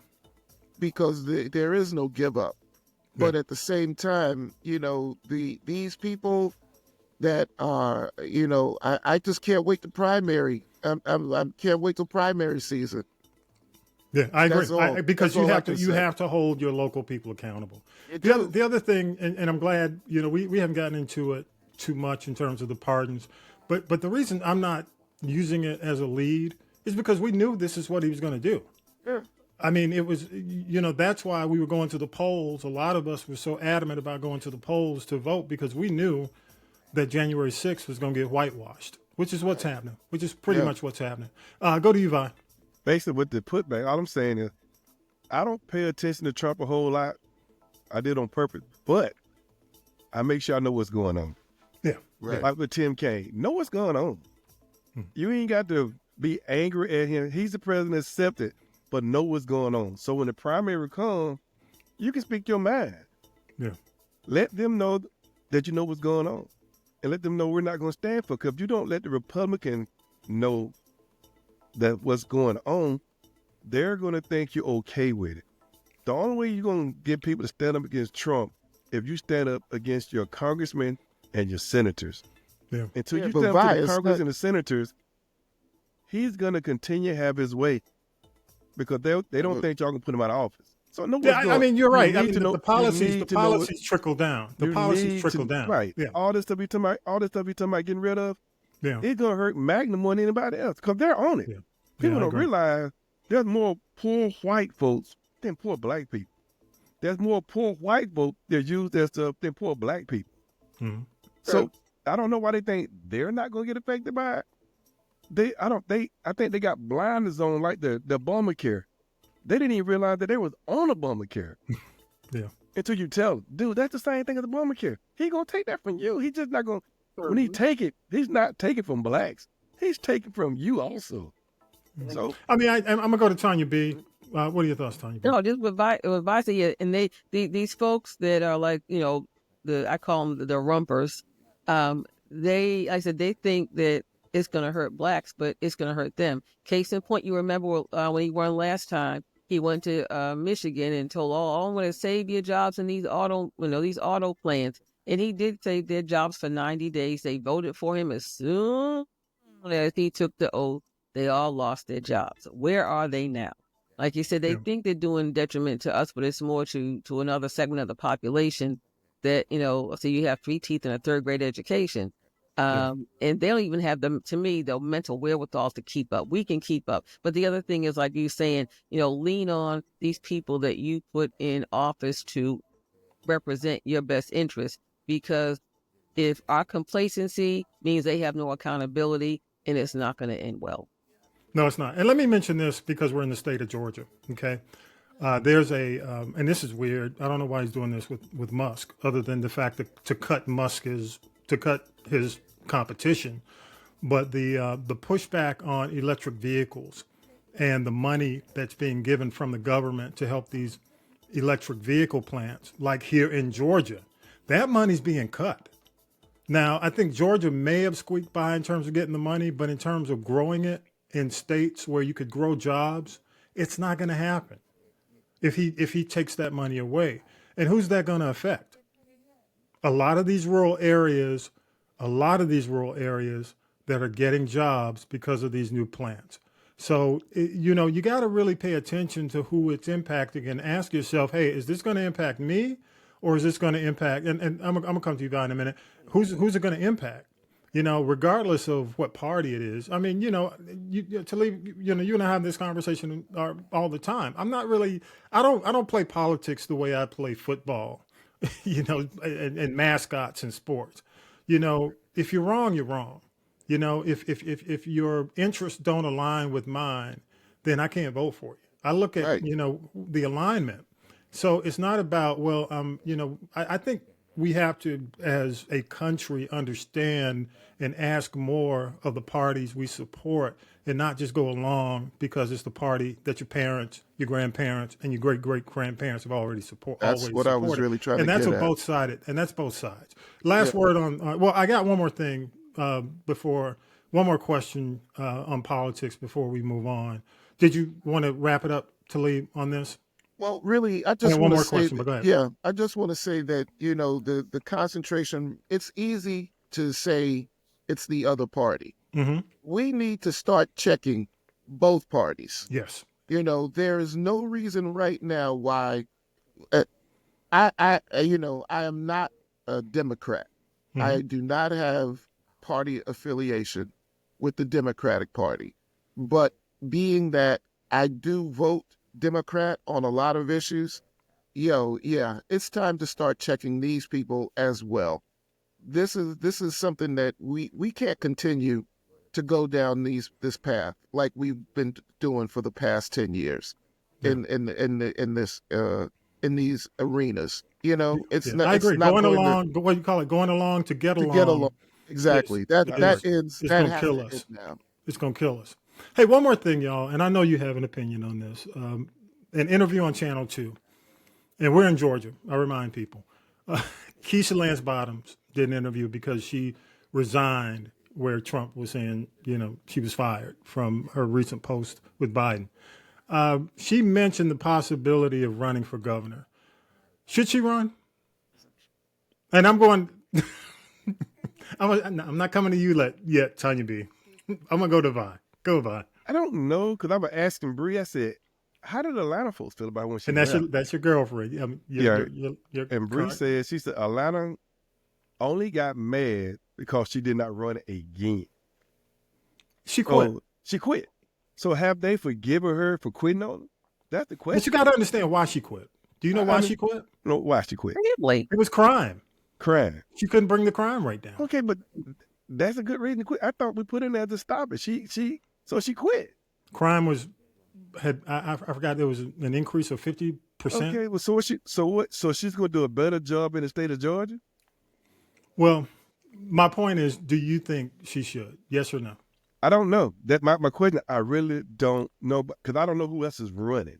Because there is no give up. Yeah. But at the same time, you know, these people that are, you know, I just can't wait to primary. I can't wait till primary season. Yeah, I agree. Because you have to hold your local people accountable. The other thing, and I'm glad, you know, we haven't gotten into it too much in terms of the pardons. But the reason I'm not using it as a lead is because we knew this is what he was going to do. I mean, it was, that's why we were going to the polls. A lot of us were so adamant about going to the polls to vote because we knew that January 6th was going to get whitewashed, which is what's happening, which is pretty much what's happening. Go to you, Vi. Basically, with the putback, all I'm saying is I don't pay attention to Trump a whole lot. I did on purpose, but I make sure I know what's going on. Yeah. Right. Like with Tim Kaine, know what's going on. You ain't got to be angry at him. He's the president, accept it, but know what's going on. So when the primary comes, you can speak your mind. Yeah. Let them know that you know what's going on. And let them know we're not going to stand for it. Because if you don't let the Republican know that what's going on, they're going to think you're okay with it. The only way you're going to get people to stand up against Trump if you stand up against your congressmen and your senators. Yeah. Until you stand up to the Congress and the senators, he's going to continue to have his way because they don't think y'all can put him out of office. So no, I mean, you're right. I mean, the policies trickle down. The policies trickle down. Right. Yeah. All this stuff you talking about getting rid of, yeah, it's going to hurt Magnum more than anybody else because they're on it. Yeah. People don't realize there's more poor white folks than poor black people. There's more poor white folks that use that stuff than poor black people. Mm-hmm. So I don't know why they think they're not going to get affected by it. I think they got blinders on like the Obamacare. They didn't even realize that they was on Obamacare. Yeah. Until you tell them, dude, that's the same thing as Obamacare. He gonna take that from you. He's just not gonna. When he take it, he's not taking from blacks. He's taking from you also. So I mean, I'm gonna go to Tonya B. What are your thoughts, Tonya B? No, just with Vi, yeah, and these folks that are like, I call them the rumpers. They think that it's going to hurt blacks, but it's going to hurt them. Case in point, you remember when he won last time, he went to Michigan and told, I'm going to save your jobs in these auto plants. And he did save their jobs for 90 days. They voted for him as soon as he took the oath. They all lost their jobs. Where are they now? Like you said, they think they're doing detriment to us, but it's more to another segment of the population that, so you have 3 teeth and a 3rd grade education. And they don't even have the mental wherewithal to keep up. We can keep up. But the other thing is, like you saying, lean on these people that you put in office to represent your best interest. Because if our complacency means they have no accountability, and it's not going to end well. No, it's not. And let me mention this because we're in the state of Georgia. Okay. There's and this is weird. I don't know why he's doing this with Musk, other than the fact that to cut his competition. But the pushback on electric vehicles and the money that's being given from the government to help these electric vehicle plants, like here in Georgia, that money's being cut. Now, I think Georgia may have squeaked by in terms of getting the money, but in terms of growing it in states where you could grow jobs, it's not going to happen if he takes that money away. And who's that going to affect? A lot of these rural areas that are getting jobs because of these new plants. So, you got to really pay attention to who it's impacting and ask yourself, hey, is this going to impact me? Or is this going to impact, and I'm going to come to you guys in a minute, who's it going to impact? Regardless of what party it is. I mean, Talib, you and I have this conversation all the time. I'm not really, I don't play politics the way I play football, and mascots and sports. If you're wrong, you're wrong. If your interests don't align with mine, then I can't vote for you. I look at, the alignment. So it's not about, I think we have to, as a country, understand and ask more of the parties we support and not just go along because it's the party that your parents, your grandparents, and your great-great-grandparents have already supported. That's what I was really trying to get at. And that's both sides. Last word on, I got one more thing one more question on politics before we move on. Did you want to wrap it up, Talib, on this? Well, really, I just want to say, but go ahead. Yeah, I just want to say that, the concentration, it's easy to say it's the other party. Mm-hmm. We need to start checking both parties. Yes. There is no reason right now why I am not a Democrat. Mm-hmm. I do not have party affiliation with the Democratic Party. But being that I do vote Democrat on a lot of issues, it's time to start checking these people as well. This is something that we can't continue to go down this path like we've been doing for the past 10 years in these arenas. It's not. I agree. It's not going along, what you call it, going along to get along. Exactly. Yes, It's going to kill us. Now. It's going to kill us. Hey, one more thing, y'all, and I know you have an opinion on this. An interview on Channel 2, and we're in Georgia, I remind people. Keisha Lance Bottoms did an interview because she resigned where Trump was saying, she was fired from her recent post with Biden. She mentioned the possibility of running for governor. Should she run? And I'm going, I'm not coming to you yet, Tonya B. I'm going to go to Vi. Go, Vi. I don't know, because I was asking Bree, I said, how did Atlanta folks feel about when she And that's your girlfriend. Your and Bree said, she said, Atlanta only got mad because she did not run again. She quit. She quit. So have they forgiven her for quitting on them? That's the question. But you got to understand why she quit. Do you know why she quit? No, why she quit? Really? It was crime. Crime. She couldn't bring the crime rate down. Okay, but that's a good reason to quit. I thought we put in there to stop it. So she quit. Crime I forgot there was an increase of 50%. Okay, well, so she's going to do a better job in the state of Georgia? Well, my point is, do you think she should? Yes or no? I don't know. That my question, I really don't know, because I don't know who else is running.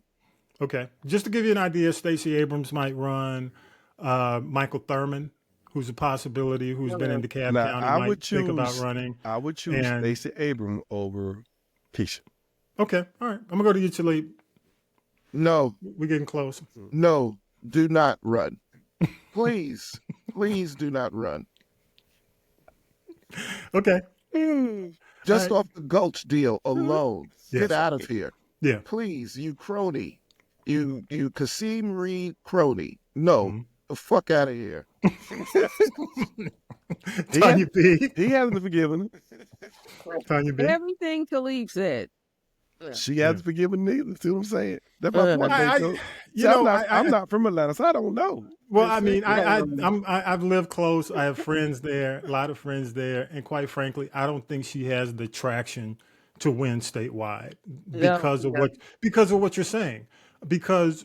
Okay. Just to give you an idea, Stacey Abrams might run. Michael Thurman, who's a possibility, who's been in DeKalb County, might think about running. I would choose Stacey Abrams over Keisha. Okay. All right. I'm going to go to you, Talib. No. We're getting close. No, do not run. Please do not run. Okay. Just off the Gulch deal alone, Yes. get out of here. Yeah. Please, you crony. You Kasim Reed crony. No, the fuck out of here. Tonya B. He hasn't forgiven her. Tonya B. Everything Talib said. She hasn't forgiven neither. See what I'm saying? That's my point. I'm not from Atlanta, so I don't know. Well, I mean, I've lived close. I have friends there, a lot of friends there, and quite frankly, I don't think she has the traction to win statewide because of what you're saying. Because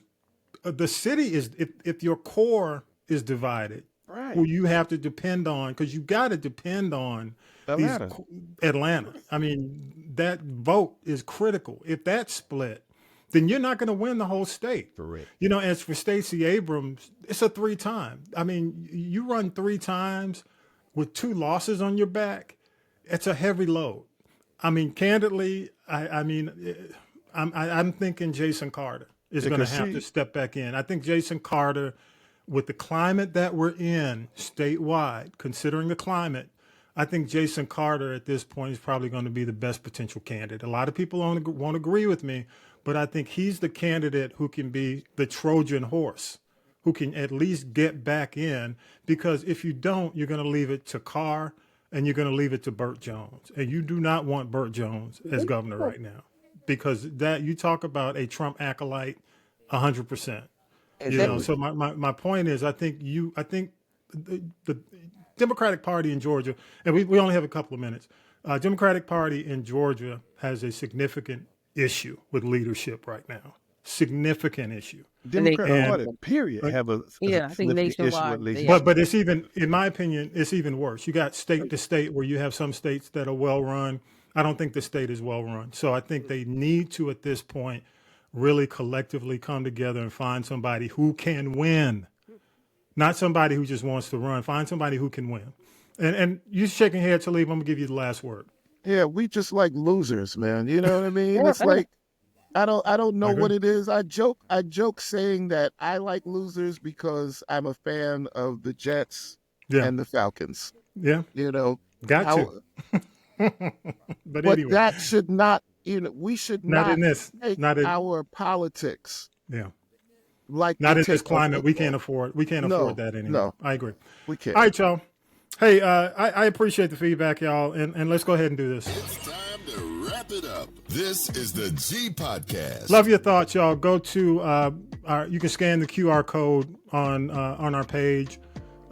the city is, if your core is divided, right, who you have to depend on, because you got to depend on Atlanta. I mean, that vote is critical. If that's split, then you're not going to win the whole state. Correct. As for Stacey Abrams, it's a 3-time. I mean, you run 3 times with 2 losses on your back. It's a heavy load. I mean, candidly, I'm thinking Jason Carter is going to have to step back in. I think Jason Carter, with the climate that we're in statewide, considering the climate, I think Jason Carter at this point is probably going to be the best potential candidate. A lot of people won't agree with me, but I think he's the candidate who can be the Trojan horse, who can at least get back in, because if you don't, you're going to leave it to Carr and you're going to leave it to Burt Jones. And you do not want Burt Jones as governor right now, because that you talk about a Trump acolyte 100%. Exactly. So my point is, I think the Democratic Party in Georgia, and we only have a couple of minutes. Democratic Party in Georgia has a significant issue with leadership right now. Significant issue. Democratic Party, period, have a I think nationwide. But it's even, in my opinion, it's even worse. You got state to state where you have some states that are well run. I don't think the state is well run. So I think they need to, at this point, really collectively come together and find somebody who can win. Not somebody who just wants to run. Find somebody who can win. And you shaking head, Talib, I'm going to give you the last word. Yeah, we just like losers, man. You know what I mean? It's like, I don't know what it is. I joke saying that I like losers because I'm a fan of the Jets and the Falcons. Yeah. Got you. But anyway. That should not, we should not in this. Not in our politics. Yeah. Like not in this climate. We can't afford that anymore. No, I agree. We can't. All right, y'all. Hey, I appreciate the feedback, y'all, and let's go ahead and do this. It's time to wrap wrap it up. This is the G Podcast. Love your thoughts, y'all. Go to you can scan the QR code on our page.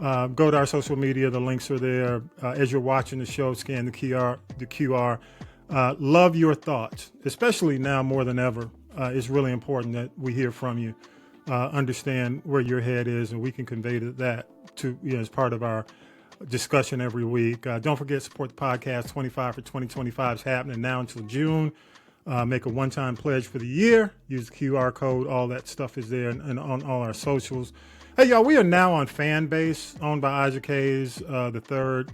Go to our social media. The links are there. As you're watching the show, scan the QR. Love your thoughts, especially now more than ever. It's really important that we hear from you, understand where your head is, and we can convey that to as part of our discussion every week. Don't forget, support the podcast. 25 for 2025 is happening now until June. Make a one-time pledge for the year. Use the QR code. All that stuff is there and on all our socials. Hey, y'all, we are now on Fanbase, owned by Isaac Hayes the third.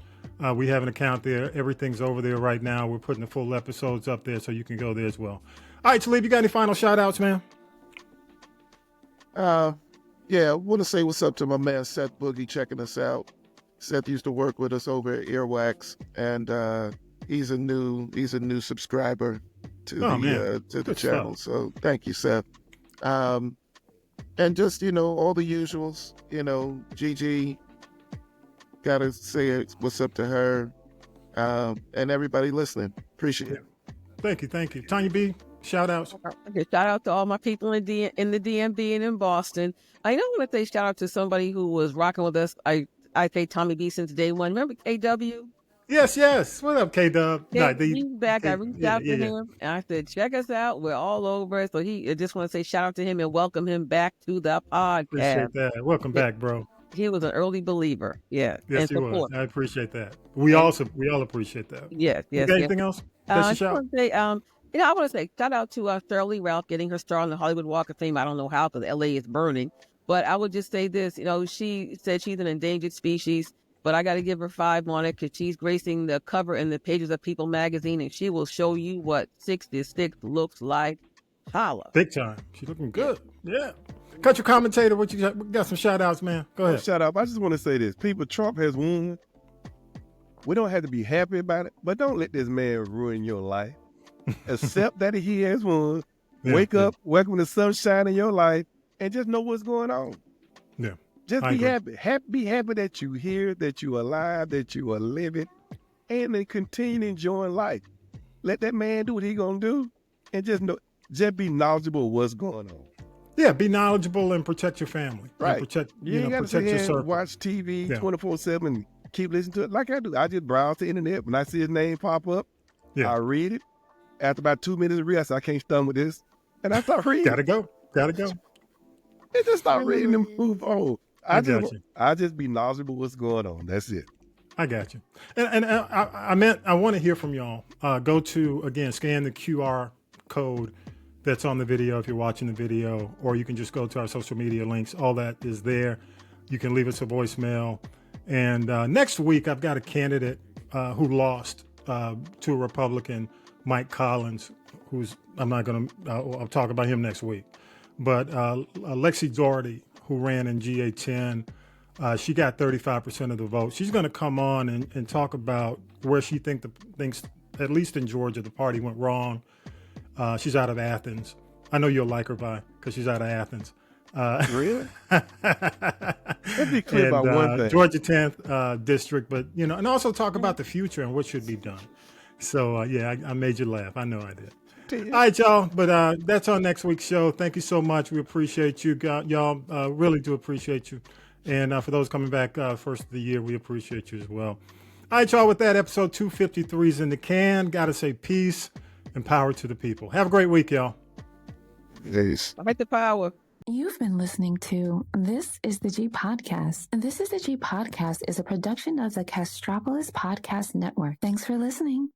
We have an account there. Everything's over there right now. We're putting the full episodes up there, so you can go there as well. All right, Talib, you got any final shout-outs, man? Yeah, I want to say what's up to my man Seth Boogie checking us out. Seth used to work with us over at Earwax, and he's a new subscriber to the channel. So thank you, Seth. And just all the usuals. Gigi, gotta say what's up to her, and everybody listening. Appreciate it. Thank you. Tonya B, shout outs. Okay, shout out to all my people in the DMV and in Boston. I want to say shout out to somebody who was rocking with us. I say Tommy B since day one. Remember KW? Yes. What up, KW? He's back. I reached out to him and I said, check us out. We're all over. So I just want to say shout out to him and welcome him back to the podcast. Appreciate that. Welcome back, bro. He was an early believer. Yeah. Yes, he was. I appreciate that. We all appreciate that. Yes. You got anything else? I want to say, I want to say shout out to Shirley Ralph getting her star on the Hollywood Walk of Fame. I don't know how because LA is burning. But I would just say this, she said she's an endangered species, but I got to give her 5 on it because she's gracing the cover and the pages of People magazine, and she will show you what 66 looks like. Holla. Big time. She's looking good. Yeah. Country Commentator, what you got? We got some shout outs, man. Go ahead. Shout out. I just want to say this. People, Trump has won. We don't have to be happy about it, but don't let this man ruin your life. Accept that he has won. Wake up, welcome to sunshine in your life, and just know what's going on. Yeah. Just be happy. Be happy that you're here, that you're alive, that you are living, and then continue enjoying life. Let that man do what he gonna do, and just be knowledgeable of what's going on. Yeah, be knowledgeable and protect your family. Right. Protect, you ain't got to sit here and watch TV 24/7 and keep listening to it like I do. I just browse the internet. When I see his name pop up, I read it. After about 2 minutes of reading, I say, I can't stomach with this. And I start reading. Gotta go. And just start reading and move on. I just be knowledgeable what's going on. That's it. I got you. And I want to hear from y'all. Go to, again, scan the QR code that's on the video if you're watching the video, or you can just go to our social media links. All that is there. You can leave us a voicemail. And next week, I've got a candidate who lost to a Republican, Mike Collins, I'll talk about him next week. But Lexi Doherty, who ran in GA10, she got 35% of the vote. She's going to come on and talk about where she thinks, at least in Georgia, the party went wrong. She's out of Athens. I know you'll like her, because she's out of Athens. Really? Let's be clear about one thing. Georgia 10th district, but, and also talk about the future and what should be done. So, I made you laugh. I know I did. All right, y'all. But that's our next week's show. Thank you so much. We appreciate you. Y'all really do appreciate you. And for those coming back first of the year, we appreciate you as well. All right, y'all. With that, episode 253 is in the can. Got to say peace and power to the people. Have a great week, y'all. Peace. Fight the power. You've been listening to This is the G Podcast. And This is the G Podcast is a production of the Castropolis Podcast Network. Thanks for listening.